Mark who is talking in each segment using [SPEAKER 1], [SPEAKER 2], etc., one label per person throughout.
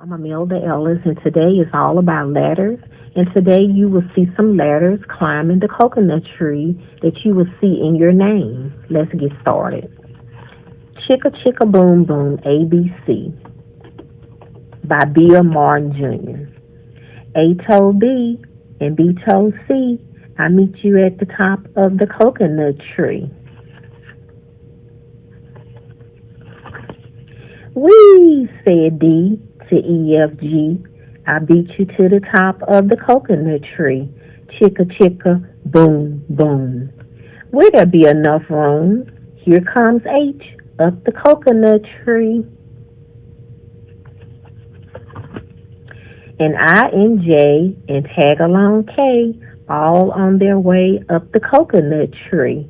[SPEAKER 1] I'm Amelda Ellis, and today is all about ladders. And today you will see some ladders climbing the coconut tree that you will see in your name. Let's get started. Chicka Chicka Boom Boom ABC by Bill Martin Jr. A told B and B told C, I meet you at the top of the coconut tree. Wee, said D to EFG, I beat you to the top of the coconut tree. Chicka chicka, boom, boom. Will there be enough room? Here comes H up the coconut tree. And I and J and tag along K, all on their way up the coconut tree.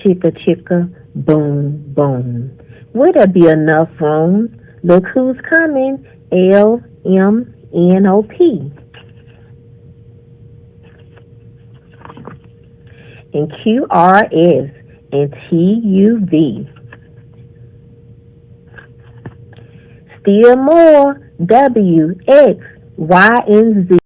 [SPEAKER 1] Chicka chicka, boom, boom. Will there be enough room? Look who's coming, LMNOP. And QRS and TUV. Still more, WX, Y, and Z.